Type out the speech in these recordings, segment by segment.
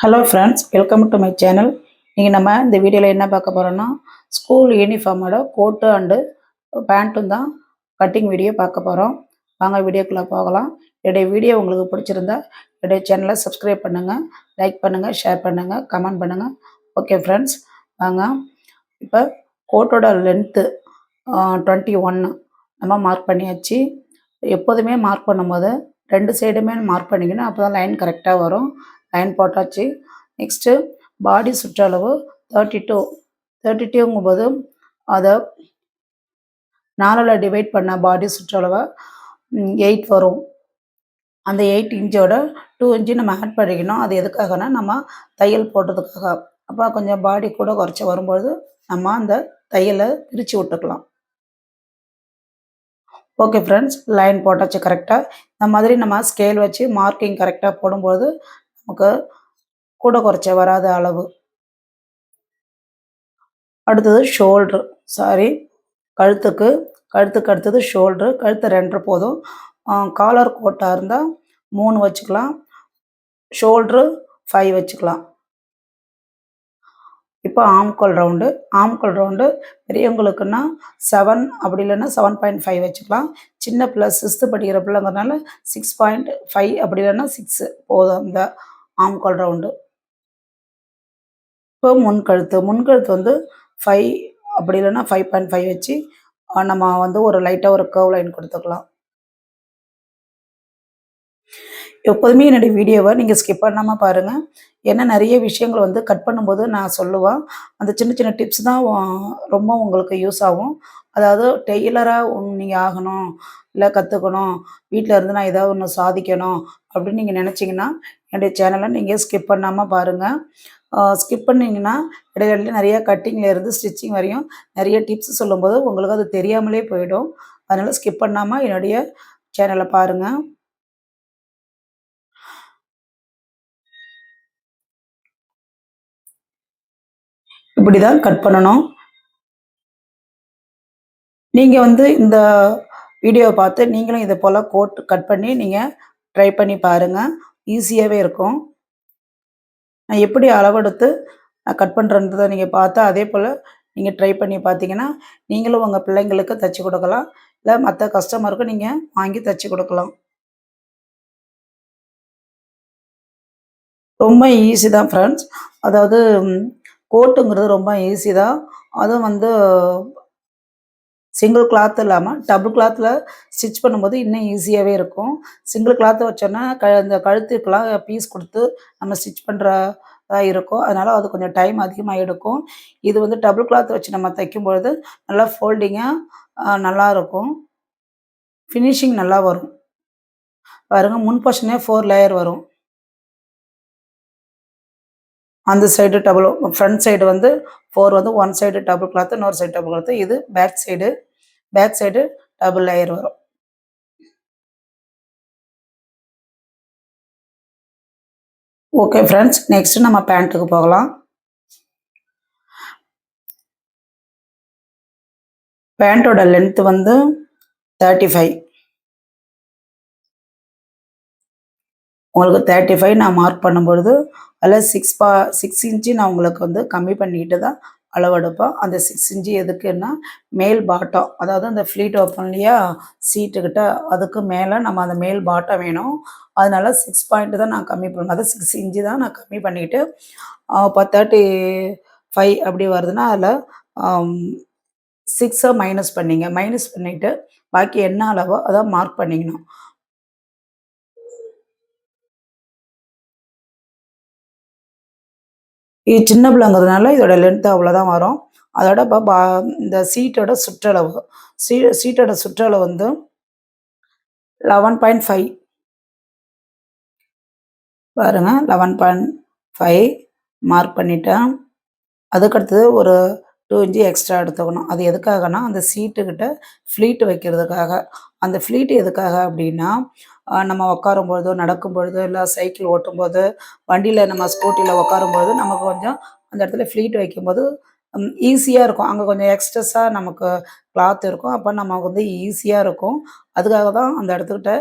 Hello friends, welcome to my channel. இன்றைக்கி நம்ம இந்த வீடியோவில் என்ன பார்க்க போகிறோன்னா, ஸ்கூல் யூனிஃபார்மோட கோட்டு அண்டு பேண்ட்டும் தான் கட்டிங் வீடியோ பார்க்க போகிறோம். வாங்க வீடியோக்குள்ளே போகலாம். என்னுடைய வீடியோ உங்களுக்கு பிடிச்சிருந்தா என்னுடைய சேனலை சப்ஸ்கிரைப் பண்ணுங்கள், லைக் பண்ணுங்கள், ஷேர் பண்ணுங்கள், கமெண்ட் பண்ணுங்கள். ஓகே ஃப்ரெண்ட்ஸ், வாங்க. இப்போ கோட்டோட லென்த்து 21 நம்ம மார்க் பண்ணியாச்சு. எப்போதுமே மார்க் பண்ணும்போது 2 சைடுமே மார்க் பண்ணிக்கணும், அப்போ தான் லைன் கரெக்டாக வரும். லைன் போட்டாச்சு. நெக்ஸ்ட்டு பாடி சுற்றளவு 32ங்கும்போது அதை 4 டிவைட் பண்ண பாடி சுற்றளவை 8 வரும். அந்த 8 இன்ச்சோட 2 இன்ச்சு நம்ம ஆட் பண்ணிக்கணும். அது எதுக்காகனா நம்ம தையல் போட்டதுக்காக. அப்போ கொஞ்சம் பாடி கூட குறைச்சி வரும்பொழுது நம்ம அந்த தையலை பிரித்து விட்டுக்கலாம். ஓகே ஃப்ரெண்ட்ஸ், லைன் போட்டாச்சு கரெக்டாக. இந்த மாதிரி நம்ம ஸ்கேல் வச்சு மார்க்கிங் கரெக்டாக போடும்போது நமக்கு கூட குறைச்ச வராத அளவு. அடுத்தது ஷோல்ட்ரு, கழுத்துக்கு அடுத்தது ஷோல்ட்ரு. கழுத்து 2 போதும். காலர் கோட்டாக இருந்தால் 3 வச்சுக்கலாம், ஷோல்ட்ரு 5 வச்சுக்கலாம். இப்போ ஆம்கோல் ரவுண்டு பெரியவங்களுக்குன்னா 7, அப்படி இல்லைன்னா 7.5 வச்சுக்கலாம். சின்ன பிள்ளை 6th படிக்கிற பிள்ளைங்கிறதுனால 6.5, அப்படி இல்லைன்னா 6 போதும் இந்த ஆம்கோல் ரவுண்டு. இப்போ முன்கழுத்து வந்து 5, அப்படி இல்லைன்னா 5.5 வச்சு நம்ம வந்து ஒரு லைட்டாக ஒரு கர்வ் லைன் கொடுத்துக்கலாம். எப்போதுமே என்னுடைய வீடியோவை நீங்கள் ஸ்கிப் பண்ணாமல் பாருங்கள். ஏன்னா நிறைய விஷயங்கள் வந்து கட் பண்ணும்போது நான் சொல்லுவேன். அந்த சின்ன சின்ன டிப்ஸ் தான் ரொம்ப உங்களுக்கு யூஸ் ஆகும். அதாவது டெய்லராக நீங்கள் ஆகணும், இல்லை கற்றுக்கணும், வீட்டில் இருந்து நான் ஏதாவது ஒன்று சாதிக்கணும் அப்படின்னு நீங்கள் நினச்சிங்கன்னா என்னுடைய சேனலை நீங்கள் ஸ்கிப் பண்ணாமல் பாருங்கள். ஸ்கிப் பண்ணிங்கன்னா இடையில நிறையா கட்டிங்கில் இருந்து ஸ்டிச்சிங் வரையும் நிறைய டிப்ஸ் சொல்லும்போது உங்களுக்கு அது தெரியாமலே போயிடும். அதனால் ஸ்கிப் பண்ணாமல் என்னுடைய சேனலை பாருங்கள். இப்படி தான் கட் பண்ணணும். நீங்கள் வந்து இந்த வீடியோவை பார்த்து நீங்களும் இதை போல் கோட் கட் பண்ணி நீங்கள் ட்ரை பண்ணி பாருங்கள். ஈஸியாகவே இருக்கும். நான் எப்படி அளவெடுத்து நான் கட் பண்ணுறன்றதை நீங்கள் பார்த்தா அதே போல் நீங்கள் ட்ரை பண்ணி பார்த்தீங்கன்னா நீங்களும் உங்கள் பிள்ளைங்களுக்கு தைச்சி கொடுக்கலாம், இல்லை மற்ற கஸ்டமருக்கும் நீங்கள் வாங்கி தைச்சி கொடுக்கலாம். ரொம்ப ஈஸி தான் ஃப்ரெண்ட்ஸ். அதாவது கோட்டுங்கிறது ரொம்ப ஈஸி தான். அதுவும் வந்து சிங்கிள் கிளாத் இல்லாமல் டபுள் கிளாத்தில் ஸ்டிச் பண்ணும்போது இன்னும் ஈஸியாகவே இருக்கும். சிங்கிள் கிளாத்தை வச்சோன்னா இந்த கழுத்துக்கெல்லாம் பீஸ் கொடுத்து நம்ம ஸ்டிச் பண்ணுறதா இருக்கும். அதனால் அது கொஞ்சம் டைம் அதிகமாக எடுக்கும். இது வந்து டபுள் கிளாத் வச்சு நம்ம தைக்கும்பொழுது நல்லா ஃபோல்டிங்காக நல்லாயிருக்கும். ஃபினிஷிங் நல்லா வரும். பாருங்கள், முன் போர்ஷனே 4 லேயர் வரும். அந்த சைடு ஃப்ரண்ட் சைடு வந்து 4 வந்து ஒன் சைடு டபுள் கிளாத்து, இன்னொரு சைடு டபுள் கிளாத்து. இது பேக் சைடு டபுள் லேயர் வரும். ஓகே ஃப்ரெண்ட்ஸ், நெக்ஸ்ட் நம்ம பேண்ட்டுக்கு போகலாம். பேண்ட்டோட லென்த் வந்து 35. உங்களுக்கு 35 நான் மார்க் பண்ணும்பொழுது அதில் 6 இன்ச்சு நான் உங்களுக்கு வந்து கம்மி பண்ணிக்கிட்டு தான் அளவெடுப்பேன். அந்த 6 இன்ச்சு எதுக்குன்னா மேல் பாட்டம், அதாவது அந்த ஃப்ளீட் ஓப்பன் இல்லையா சீட்டுக்கிட்ட, அதுக்கு மேலே நம்ம அந்த மேல் பாட்டம் வேணும். அதனால 6 பாயிண்ட் தான் நான் கம்மி பண்ணுவேன். அதாவது 6 இன்ச்சு தான் நான் கம்மி பண்ணிக்கிட்டு இப்போ 35 அப்படி வருதுன்னா அதில் 6 மைனஸ் பண்ணிவிட்டு பாக்கி என்ன அளவோ அதை மார்க் பண்ணிக்கணும். இது சின்ன பிள்ளைங்கிறதுனால இதோட லென்த்து அவ்வளோதான் வரும். அதோட இப்போ இந்த சீட்டோட சுற்றளவு வந்து 11.5 பாருங்கள். 11.5 மார்க் பண்ணிட்டேன். அதுக்கடுத்தது ஒரு 2 இன்ச்சு எக்ஸ்ட்ரா எடுத்துக்கணும். அது எதுக்காகனா அந்த சீட்டுக்கிட்ட ஃப்ளீட் வைக்கிறதுக்காக. அந்த ஃப்ளீட் எதுக்காக அப்படின்னா நம்ம உட்காரும்பொழுதோ, நடக்கும்பொழுதோ, இல்லை சைக்கிள் ஓட்டும்போது, வண்டியில் நம்ம ஸ்கூட்டியில் உட்காரும்பொழுது நமக்கு கொஞ்சம் அந்த இடத்துல ஃப்ளீட் வைக்கும்போது ஈஸியாக இருக்கும். அங்கே கொஞ்சம் எக்ஸ்ட்ரஸாக நமக்கு கிளாத் இருக்கும். அப்போ நமக்கு வந்து ஈஸியாக இருக்கும். அதுக்காக தான் அந்த இடத்துக்கிட்ட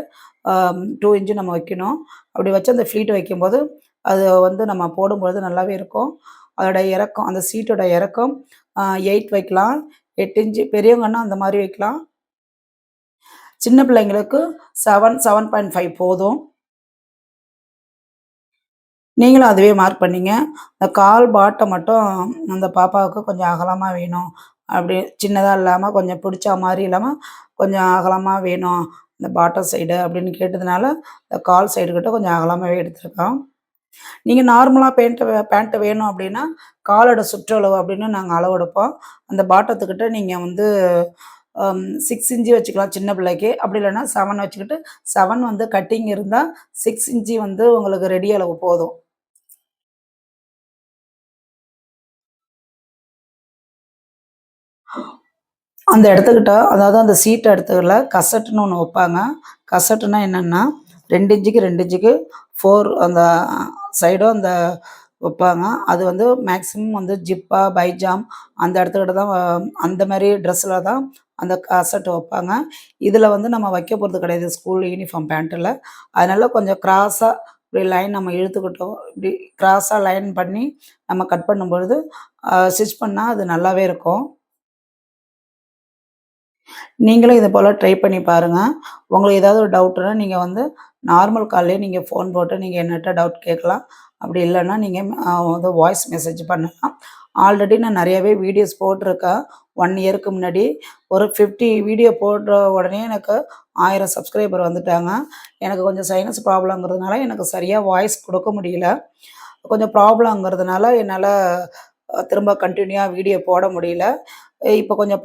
2 இன்ச்சு நம்ம வைக்கணும். அப்படி வச்சு அந்த ஃப்ளீட் வைக்கும்போது அது வந்து நம்ம போடும்பொழுது நல்லாவே இருக்கும். அதோட இறக்கம் அந்த சீட்டோட இறக்கம் 8 வைக்கலாம். 8 இன்ச்சு பெரியவங்கன்னா அந்த மாரி வைக்கலாம். சின்ன பிள்ளைங்களுக்கு 7, 7.5 போதும். நீங்களும் அதுவே மார்க் பண்ணீங்க. இந்த கால் பாட்டம் மட்டும் அந்த பாப்பாவுக்கு கொஞ்சம் அகலமா வேணும். அப்படி சின்னதா இல்லாம, கொஞ்சம் பிடிச்சா மாரி இல்லாம, கொஞ்சம் அகலமா வேணும். இந்த பாட்டம் சைடு அப்படின்னு கேட்டதுனால, இந்த கால் சைடு கிட்ட கொஞ்சம் அகலமாவே எடுத்திருக்கோம். நீங்க நார்மலா பேண்ட் வேணும் அப்படின்னா, காலோட சுற்றளவு அப்படின்னு நாங்க அளவு எடுப்போம். அந்த பாட்டத்துக்கிட்ட நீங்க வந்து 6 இன்ச்சு வச்சுக்கலாம் சின்ன பிள்ளைக்கு. அப்படி இல்லன்னா 7 வச்சுக்கிட்டு, 7 வந்து கட்டிங் இருந்தா 6 இன்ச்சு வந்து உங்களுக்கு ரெடி அளவு போதும். அந்த இடத்துக்கிட்ட அதாவது அந்த சீட் இடத்துல கசட்டுன்னு ஒண்ணு வைப்பாங்க. கசட்டுன்னா என்னன்னா, 2 இன்ச்சுக்கு 2 இன்ச்சுக்கு 4 அந்த சைடும் அந்த வைப்பாங்க. அது வந்து மேக்ஸிமம் வந்து ஜிப்பா, பைஜாம் அந்த இடத்துக்கிட்ட தான் அந்த மாரி ட்ரெஸ்ஸில தான் அந்த கசட்டு வைப்பாங்க. இதில வந்து நம்ம வைக்க போறது கிடையாது ஸ்கூல் யூனிஃபார்ம் பேண்ட்டுல. அதனால கொஞ்சம் கிராஸா இப்படி லைன் நம்ம இழுத்துக்கிட்டோம். இப்படி கிராஸா லைன் பண்ணி நம்ம கட் பண்ணும்பொழுது, ஸ்டிச் பண்ணா அது நல்லாவே இருக்கும். நீங்களும் இது போல ட்ரை பண்ணி பாருங்க. உங்களுக்கு ஏதாவது ஒரு டவுட்னா நீங்க வந்து நார்மல் கால்லயே நீங்க ஃபோன் போட்டு நீங்க என்னட்ட டவுட் கேட்கலாம். அப்படி இல்லன்னா நீங்க வந்து வாய்ஸ் மெசேஜ் பண்ணலாம். ஆல்ரெடி நான் நெறையவே வீடியோஸ் போட்டிருக்கேன். 1 இயர்க்கு முன்னாடி ஒரு 50 வீடியோ போட்ட உடனே எனக்கு 1000 சப்ஸ்கிரைபர் வந்துட்டாங்க. எனக்கு கொஞ்சம் சைனஸ் ப்ராப்ளம்ங்கிறதுனால எனக்கு சரியா வாய்ஸ் குடுக்க முடியல. கொஞ்சம் ப்ராப்ளம்ங்கிறதுனால என்னால திரும்ப கன்டினியூவா வீடியோ போட முடியல. இப்ப கொஞ்சம்